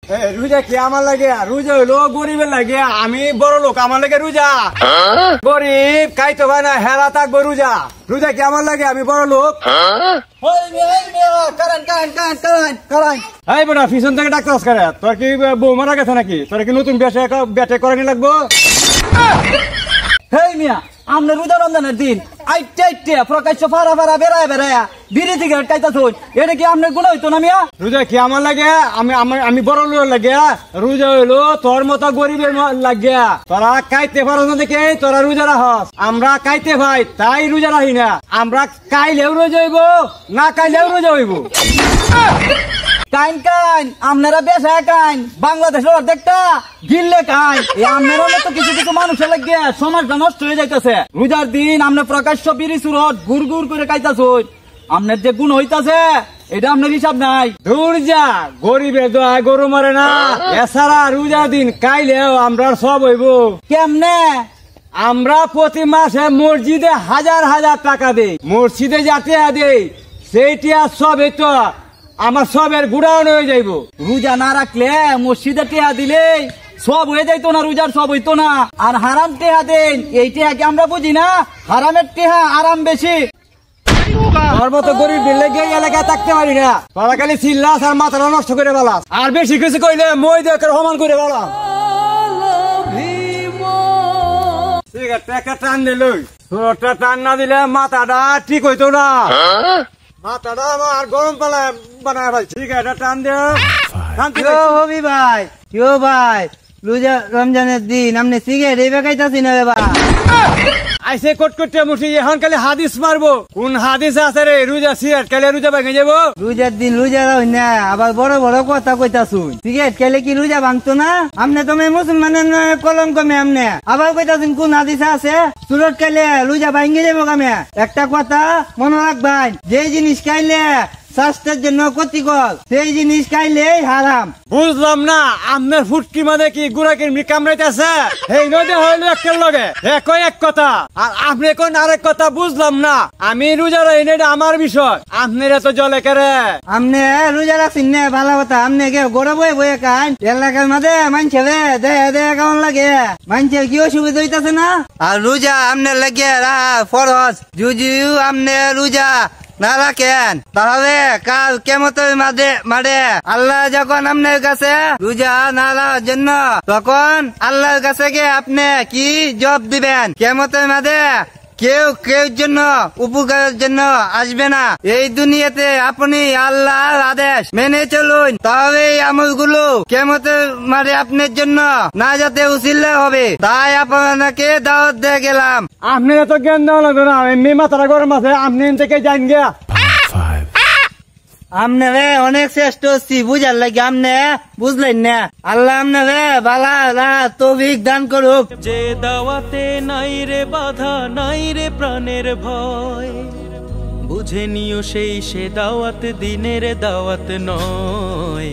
রোজা কি আমার লাগে? রোজা হইলো গরিবের লাগে, আমি বড় লোক, আমার লাগে রোজা। গরিব খাইতে পারে না, হেরা থাকবো রোজা। রোজা কি আমার লাগে? আমি বড় লোক। এই বোনা পিছন থেকে ডাক্তার করে, তোর কি বউ মারা গেছে নাকি? তোর কি নতুন বেটে করে লাগবো? হেই মিয়া, আমরা রোজা রমজানের দিন আইটে আইটে প্রকাশ্য ফারা ফারা বেড়ায়া বিড়ি সিগারেট খাইতাছুন, এটা কি আপনার গুণ হইতো না মিয়া? রোজা কি আমার লাগে? আমি বড় লোক লাগে। রোজা হইলো তোর মতো গরিবের লাগে। তোরা খাইতে পারো না দেখে তোরা রোজা রাখস, আমরা খাইতে ভাই তাই রোজা রাখি না। আমরা খাইলেও রোজা হইব, না খাইলেও রোজা হইব। কাইন কাইন আপনারা বেশা কাইন, বাংলাদেশের অর্ধেকটা গিললে কাইন। আপনারা তো কিছু কিছু মানুষের লাগে সমাজটা নষ্ট হয়ে যাইতেছে। রোজার দিন আপনি প্রকাশ্য বিড়ি সুরত গুড় গুড় করে খাইতাছুন, আপনার যে গুণ হইতাছে এটা আপনার হিসাব নাই। দূর যা, গরিবের দোয়া গরু মরে না। এছাড়া রোজার দিন খাইলেও আমরা সব হইব। কেমনে? আমরা প্রতি মাসে মসজিদে হাজার হাজার টাকা দেই, মসজিদে যা টিয়া দেই সেই টিয়া সব তো আমার সবের গুড়াও হয়ে যাইব। রোজা না রাখলে মসজিদে টেহা দিলে সব হয়ে যাইতো না, রোজার সব হইতো না। আর হারাম টেহা দেন, এই টেহা কি আমরা বুঝি না? হারামের টেহা আরাম বেশি। তোর মতো গরিব লেগে এলাকায় থাকতে পারি না। তোরা খালি চিল্লাস আর মাথাটা নষ্ট করে বলাস, আর বেশি কিছু কইলে মই দিয়ে সমান করে বলাস। টান দিল, টান না দিলে মাথাটা ঠিক হইতো না। মাথাটা আমার গরম পালা বানায় ভাই। ঠিক আছে, টান দিও। হবি ভাই, কেউ ভাই রোজা রমজানের দিন আপনি সিগারেট এই বেকাইতাছি না বাবা। আইসে কোট করতে মুঠি, এখন খালি হাদিস মারবো। কোন হাদিস আছে রে? রোজা সিগারেট খেলে রোজা ভেঙে যাবো? রোজার দিন রোজা রই না, আবার বড় বড় কথা কইতাছুন। সিগারেট খেলে কি রোজা ভাঙতো না? আপনি তো মুসলমানের কলঙ্ক কমে আপনি আবার কইতাছুন কোন হাদিস আছে সুরত খেলে রোজা ভাঙে যাবো কামে। একটা কথা মনে রাখবেন, যে জিনিস খাইলে স্বাস্থ্যের জন্য ক্ষতিকর সেই জিনিস খাইলেই হারাম। বুঝলাম না, আপনার ফুটকি মাঝে কি গুড়াকির কামড়াইতেছে? এই নদী হইলো একটা লগে একই এক কথা, আর আপনি কোন আরেক কথা বুঝলাম না। আমি রোজা রাখি না, এটা আমার বিষয়। আপনার এত জলে কেরে? আপনি রোজা রাখছেন না, ভালো কথা। আপনি গোড়া বয়ে বয়ে খান, এলাকার মাঝে মানছে দেয়া কেমন লাগে? মানছে কি অসুবিধা হইতেছে না? আর রোজা আপনার লাগে ফরজ, যদিও আপনি রোজা না রাখেন তাহলে কাল কেমতের মাঠে আল্লাহ যখন আপনার কাছে রোজা না রাখার জন্য, তখন আল্লাহর কাছে গিয়ে আপনি কি জবাব দিবেন? কেমতের মাঠে কেউ জন্য উপকারের জন্য আসবে না। এই দুনিয়াতে আপনি আল্লাহর আদেশ মেনে চলুন, তাহলে এই আমলগুলো কিয়ামতের মাঠে আপনার জন্য না যাতে উসিলা হবে। তাই আপনাকে দাওয়াত দিয়ে গেলাম। আপনি এত জ্ঞান দেওয়া লাগবে না, এমনি মাথাটা গরম আছে, আপনি থেকে যান গিয়া। আপনারে অনেক চেষ্টা হচ্ছি বুঝার লাগে, আপনি বুঝলেন না। আল্লাহ আপনারে বালা তৌফিক দান করুক। যে দাওয়াতে নাই রে বাধা, নাই রে প্রাণের ভয়, বুঝে নিও সেই সে দাওয়াত দিনের দাওয়াত নয়।